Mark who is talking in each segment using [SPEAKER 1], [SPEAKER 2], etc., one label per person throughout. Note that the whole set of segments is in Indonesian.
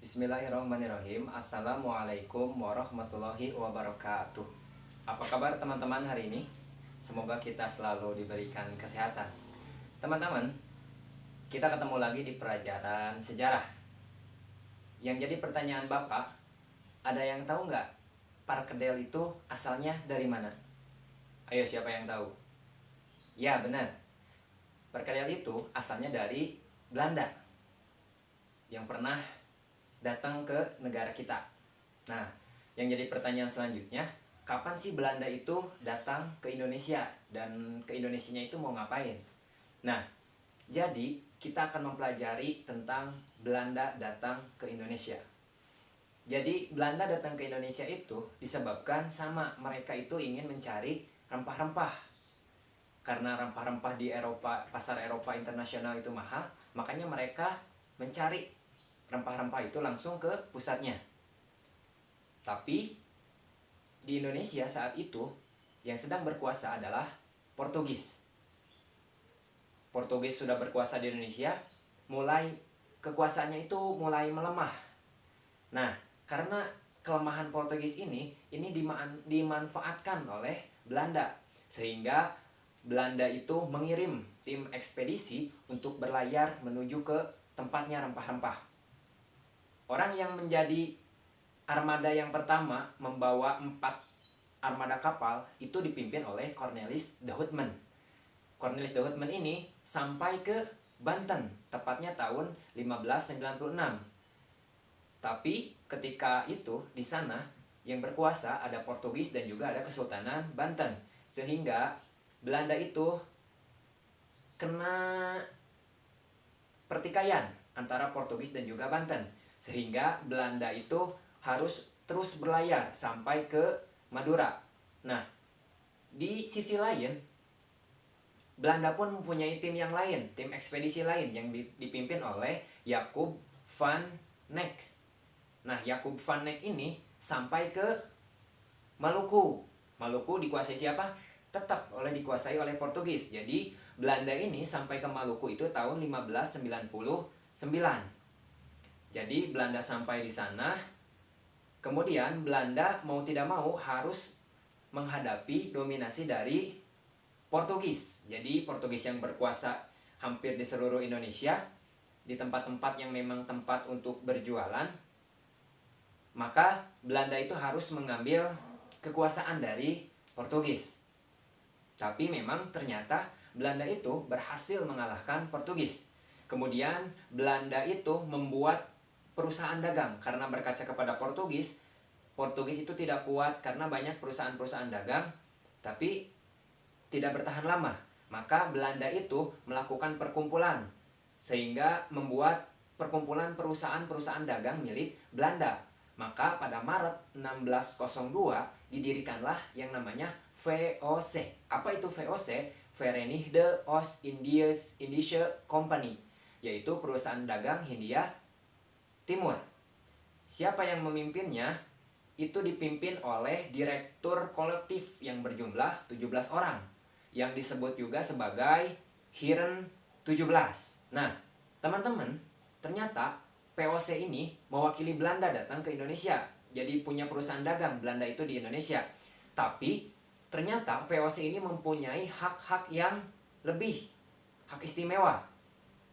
[SPEAKER 1] Bismillahirrahmanirrahim. Assalamualaikum warahmatullahi wabarakatuh. Apa kabar teman-teman hari ini? Semoga kita selalu diberikan kesehatan. Teman-teman, kita ketemu lagi di pelajaran sejarah. Yang jadi pertanyaan Bapak, ada yang tahu nggak perkedel itu asalnya dari mana? Ayo, siapa yang tahu? Ya, benar. Perkedel itu asalnya dari Belanda yang pernah datang ke negara kita. Nah, yang jadi pertanyaan selanjutnya, kapan sih Belanda itu datang ke Indonesia dan ke Indonesianya itu mau ngapain? Nah, jadi kita akan mempelajari tentang Belanda datang ke Indonesia. Jadi Belanda datang ke Indonesia itu disebabkan sama mereka itu ingin mencari rempah-rempah. Karena rempah-rempah di Eropa, pasar Eropa internasional itu mahal, makanya mereka mencari rempah-rempah itu langsung ke pusatnya. Tapi di Indonesia saat itu yang sedang berkuasa adalah Portugis. Portugis sudah berkuasa di Indonesia, mulai kekuasaannya itu mulai melemah. Nah, karena kelemahan Portugis ini dimanfaatkan oleh Belanda, sehingga Belanda itu mengirim tim ekspedisi untuk berlayar menuju ke tempatnya rempah-rempah. Orang yang menjadi armada yang pertama membawa 4 armada kapal itu dipimpin oleh Cornelis de Houtman. Cornelis de Houtman ini sampai ke Banten, tepatnya tahun 1596. Tapi ketika itu di sana yang berkuasa ada Portugis dan juga ada Kesultanan Banten, sehingga Belanda itu kena pertikaian antara Portugis dan juga Banten, sehingga Belanda itu harus terus berlayar sampai ke Madura. Nah, di sisi lain Belanda pun mempunyai tim yang lain, tim ekspedisi lain yang dipimpin oleh Jacob van Neck. Nah, Jacob van Neck ini sampai ke Maluku. Maluku dikuasai siapa? Tetap dikuasai oleh Portugis. Jadi Belanda ini sampai ke Maluku itu tahun 1599. Jadi Belanda sampai di sana. Kemudian Belanda mau tidak mau harus menghadapi dominasi dari Portugis. Jadi Portugis yang berkuasa hampir di seluruh Indonesia, di tempat-tempat yang memang tempat untuk berjualan. Maka Belanda itu harus mengambil kekuasaan dari Portugis. Tapi memang ternyata Belanda itu berhasil mengalahkan Portugis. Kemudian Belanda itu membuat perusahaan dagang karena berkaca kepada Portugis. Portugis itu tidak kuat karena banyak perusahaan-perusahaan dagang, tapi tidak bertahan lama. Maka Belanda itu melakukan perkumpulan sehingga membuat perkumpulan perusahaan-perusasahaan dagang milik Belanda. Maka pada Maret 1602 didirikanlah yang namanya VOC. Apa itu VOC? Verenigde Oost-Indische Compagnie, yaitu perusahaan dagang Hindia Timur. Siapa yang memimpinnya? Itu dipimpin oleh direktur kolektif yang berjumlah 17 orang, yang disebut juga sebagai Heren 17. Nah, teman-teman, ternyata VOC ini mewakili Belanda datang ke Indonesia. Jadi punya perusahaan dagang Belanda itu di Indonesia. Tapi ternyata VOC ini mempunyai hak-hak yang lebih, hak istimewa,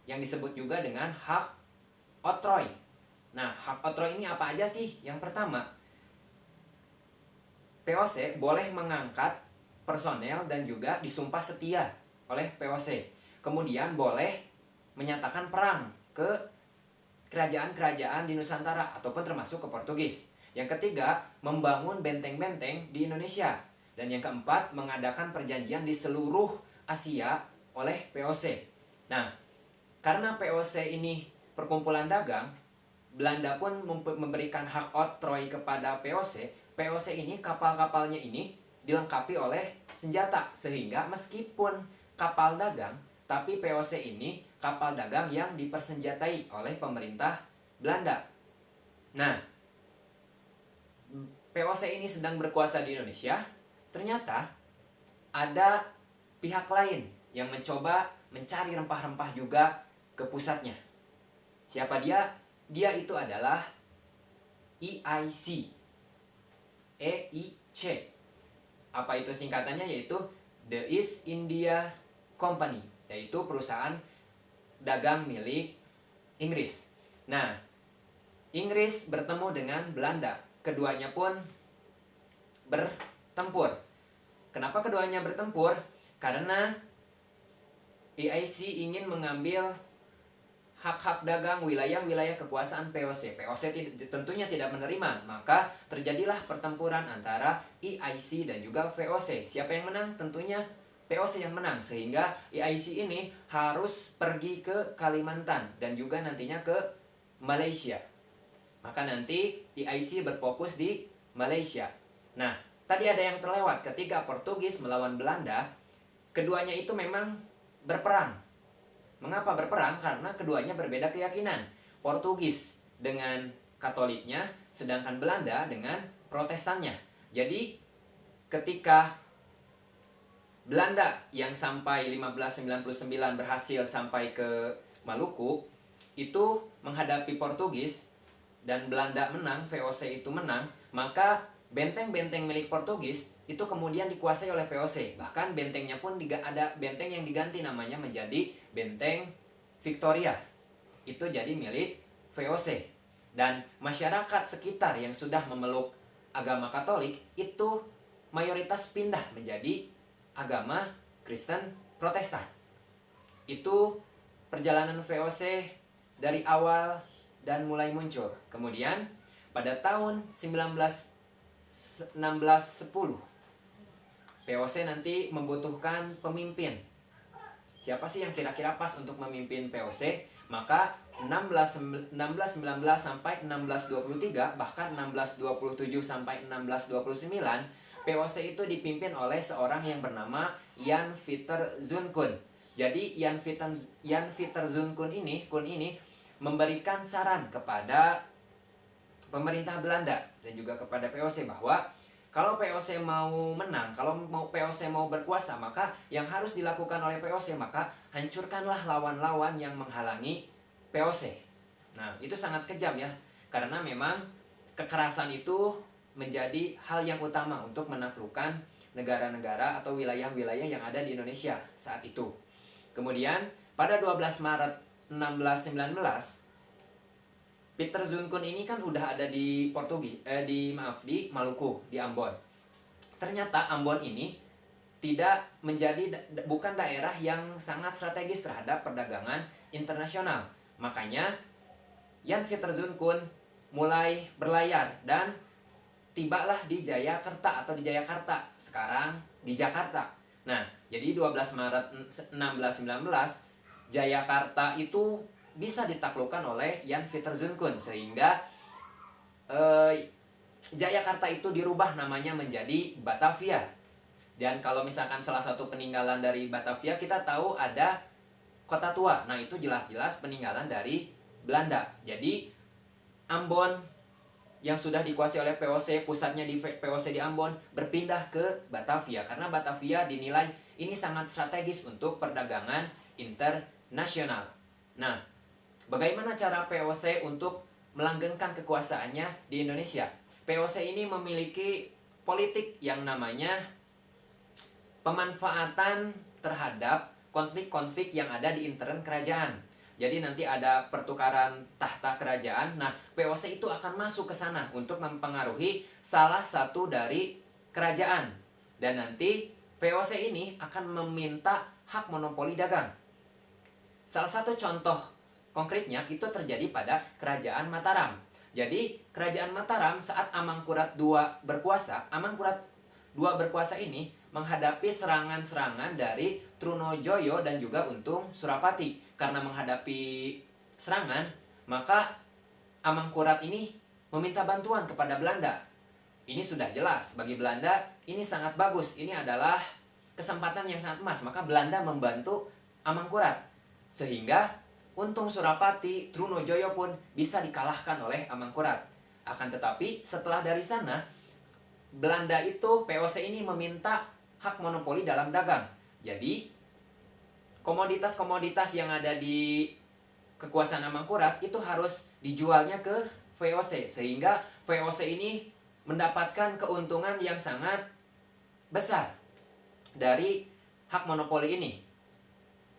[SPEAKER 1] yang disebut juga dengan hak oktroy. Nah, hak oktroy ini apa aja sih? Yang pertama, VOC boleh mengangkat personel dan juga disumpah setia oleh VOC. Kemudian boleh menyatakan perang ke kerajaan-kerajaan di Nusantara ataupun termasuk ke Portugis. Yang ketiga, membangun benteng-benteng di Indonesia. Dan yang keempat, mengadakan perjanjian di seluruh Asia oleh VOC. Nah, karena VOC ini perkumpulan dagang, Belanda pun memberikan hak oktroy kepada VOC. VOC ini, kapal-kapalnya ini dilengkapi oleh senjata, sehingga meskipun kapal dagang, tapi VOC ini kapal dagang yang dipersenjatai oleh pemerintah Belanda. Nah, VOC ini sedang berkuasa di Indonesia. Ternyata ada pihak lain yang mencoba mencari rempah-rempah juga ke pusatnya. Siapa dia? Dia itu adalah EIC. EIC. Apa itu singkatannya? Yaitu The East India Company, yaitu perusahaan dagang milik Inggris. Nah, Inggris bertemu dengan Belanda. Keduanya pun bertempur. Kenapa keduanya bertempur? Karena EIC ingin mengambil hak-hak dagang wilayah-wilayah kekuasaan POC. POC tentunya tidak menerima, maka terjadilah pertempuran antara EIC dan juga VOC. Siapa yang menang? Tentunya POC yang menang, sehingga EIC ini harus pergi ke Kalimantan dan juga nantinya ke Malaysia. Maka nanti EIC berfokus di Malaysia. Nah, tadi ada yang terlewat ketika Portugis melawan Belanda, keduanya itu memang berperang. Mengapa berperang? Karena keduanya berbeda keyakinan. Portugis dengan Katoliknya, sedangkan Belanda dengan Protestannya. Jadi ketika Belanda yang sampai 1599 berhasil sampai ke Maluku, itu menghadapi Portugis dan Belanda menang, VOC itu menang, maka benteng-benteng milik Portugis itu kemudian dikuasai oleh VOC. Bahkan bentengnya pun ada benteng yang diganti namanya menjadi Benteng Victoria. Itu jadi milik VOC. Dan masyarakat sekitar yang sudah memeluk agama Katolik itu mayoritas pindah menjadi agama Kristen Protestan. Itu perjalanan VOC dari awal dan mulai muncul. Kemudian pada tahun 1610 VOC nanti membutuhkan pemimpin. Siapa sih yang kira-kira pas untuk memimpin VOC? Maka 1619 sampai 1623, bahkan 1627 sampai 1629, VOC itu dipimpin oleh seorang yang bernama Jan Pieter Zoon-Koon. Jadi Jan Pieter Zoon-Koon ini memberikan saran kepada pemerintah Belanda dan juga kepada VOC bahwa kalau VOC mau menang, kalau VOC mau berkuasa, maka yang harus dilakukan oleh VOC, maka hancurkanlah lawan-lawan yang menghalangi VOC. Nah, itu sangat kejam ya, karena memang kekerasan itu menjadi hal yang utama untuk menaklukkan negara-negara atau wilayah-wilayah yang ada di Indonesia saat itu. Kemudian pada 12 Maret 1619, Pieter Zoon-Koon ini kan udah ada di di Maluku, di Ambon. Ternyata Ambon ini bukan daerah yang sangat strategis terhadap perdagangan internasional. Makanya Jan Pieter Zoon-Koon mulai berlayar dan tibalah di Jayakarta atau di Jayakarta, sekarang di Jakarta. Nah, jadi 12 Maret 1619 Jayakarta itu bisa ditaklukkan oleh Jan Pieter Zoon-Koon, sehingga Jayakarta itu dirubah namanya menjadi Batavia. Dan kalau misalkan salah satu peninggalan dari Batavia, kita tahu ada Kota Tua. Nah, itu jelas-jelas peninggalan dari Belanda. Jadi Ambon yang sudah dikuasai oleh VOC, pusatnya di VOC di Ambon, berpindah ke Batavia karena Batavia dinilai ini sangat strategis untuk perdagangan internasional. Nah, bagaimana cara VOC untuk melanggengkan kekuasaannya di Indonesia? VOC ini memiliki politik yang namanya pemanfaatan terhadap konflik-konflik yang ada di intern kerajaan. Jadi nanti ada pertukaran tahta kerajaan. Nah, VOC itu akan masuk ke sana untuk mempengaruhi salah satu dari kerajaan. Dan nanti VOC ini akan meminta hak monopoli dagang. Salah satu contoh konkretnya itu terjadi pada Kerajaan Mataram. Jadi, Kerajaan Mataram saat Amangkurat II berkuasa, Amangkurat II berkuasa ini menghadapi serangan-serangan dari Trunojoyo dan juga Untung Surapati. Karena menghadapi serangan, maka Amangkurat ini meminta bantuan kepada Belanda. Ini sudah jelas, bagi Belanda ini sangat bagus. Ini adalah kesempatan yang sangat emas. Maka Belanda membantu Amangkurat. Sehingga Untung Surapati, Trunojoyo pun bisa dikalahkan oleh Amangkurat. Akan tetapi setelah dari sana, Belanda itu, VOC ini meminta hak monopoli dalam dagang. Jadi, komoditas-komoditas yang ada di kekuasaan Amangkurat itu harus dijualnya ke VOC, sehingga VOC ini mendapatkan keuntungan yang sangat besar dari hak monopoli ini.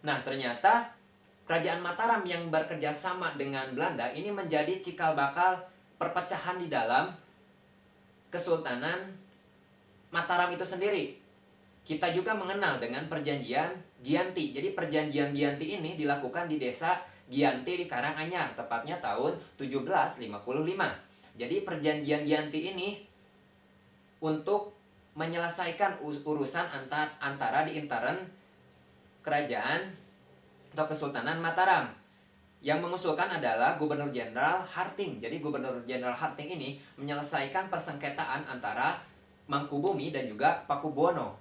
[SPEAKER 1] Nah, ternyata Kerajaan Mataram yang bekerja sama dengan Belanda ini menjadi cikal bakal perpecahan di dalam Kesultanan Mataram itu sendiri. Kita juga mengenal dengan perjanjian Giyanti. Jadi perjanjian Giyanti ini dilakukan di desa Giyanti di Karanganyar, tepatnya tahun 1755. Jadi perjanjian Giyanti ini untuk menyelesaikan urusan antara di intern kerajaan atau Kesultanan Mataram. Yang mengusulkan adalah Gubernur Jenderal Harting. Jadi Gubernur Jenderal Harting ini menyelesaikan persengketaan antara Mangkubumi dan juga Pakubuwono.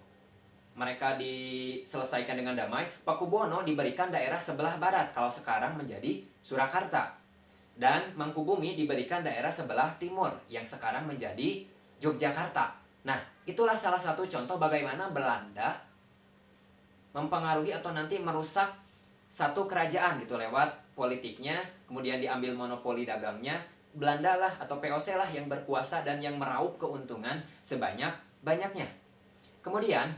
[SPEAKER 1] Mereka diselesaikan dengan damai. Pakubuwono diberikan daerah sebelah barat, kalau sekarang menjadi Surakarta. Dan Mangkubumi diberikan daerah sebelah timur, yang sekarang menjadi Yogyakarta. Nah, itulah salah satu contoh bagaimana Belanda mempengaruhi atau nanti merusak satu kerajaan gitu lewat politiknya, kemudian diambil monopoli dagangnya. Belanda lah atau VOC lah yang berkuasa dan yang meraup keuntungan sebanyak-banyaknya. Kemudian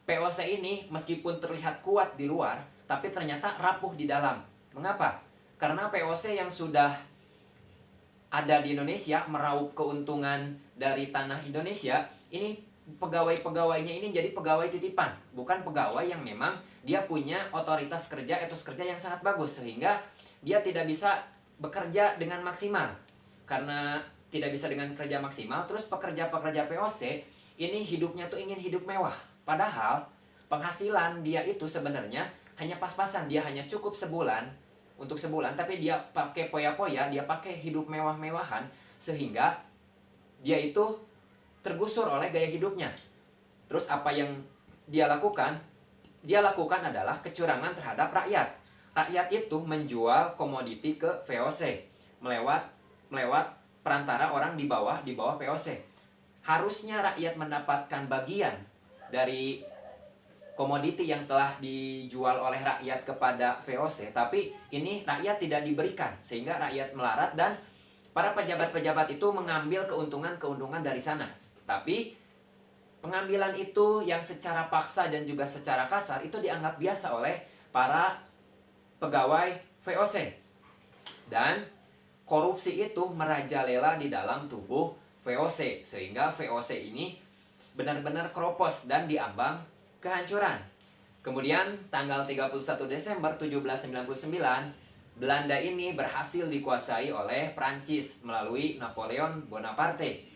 [SPEAKER 1] VOC ini meskipun terlihat kuat di luar, tapi ternyata rapuh di dalam. Mengapa? Karena VOC yang sudah ada di Indonesia meraup keuntungan dari tanah Indonesia, ini pegawai-pegawainya ini jadi pegawai titipan, bukan pegawai yang memang dia punya otoritas kerja, etos kerja yang sangat bagus, sehingga dia tidak bisa bekerja dengan maksimal. Karena tidak bisa dengan kerja maksimal, terus pekerja-pekerja VOC ini hidupnya tuh ingin hidup mewah. Padahal penghasilan dia itu sebenarnya hanya pas-pasan, dia hanya cukup untuk sebulan, tapi dia pakai poya-poya, dia pakai hidup mewah-mewahan, sehingga dia itu tergusur oleh gaya hidupnya. Terus apa yang dia lakukan? Dia lakukan adalah kecurangan terhadap rakyat. Rakyat itu menjual komoditi ke VOC melewat perantara orang di bawah VOC. Harusnya rakyat mendapatkan bagian dari komoditi yang telah dijual oleh rakyat kepada VOC, tapi ini rakyat tidak diberikan, sehingga rakyat melarat dan para pejabat-pejabat itu mengambil keuntungan dari sana. Tapi pengambilan itu yang secara paksa dan juga secara kasar itu dianggap biasa oleh para pegawai VOC. Dan korupsi itu merajalela di dalam tubuh VOC, sehingga VOC ini benar-benar keropos dan diambang kehancuran. Kemudian tanggal 31 Desember 1799, Belanda ini berhasil dikuasai oleh Prancis melalui Napoleon Bonaparte.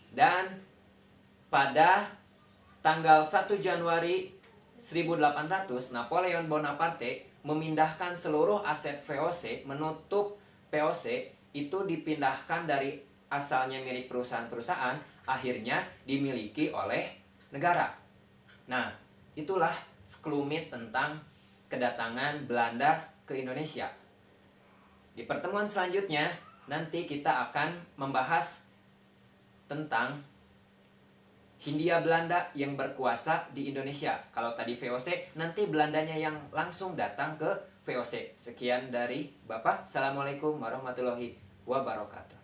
[SPEAKER 1] Dan pada tanggal 1 Januari 1800, Napoleon Bonaparte memindahkan seluruh aset VOC, menutup VOC itu dipindahkan dari asalnya milik perusahaan-perusahaan, akhirnya dimiliki oleh negara. Nah, itulah sekelumit tentang kedatangan Belanda ke Indonesia. Di pertemuan selanjutnya, nanti kita akan membahas tentang Hindia Belanda yang berkuasa di Indonesia. Kalau tadi VOC, nanti Belandanya yang langsung datang ke VOC. Sekian dari Bapak. Assalamualaikum warahmatullahi wabarakatuh.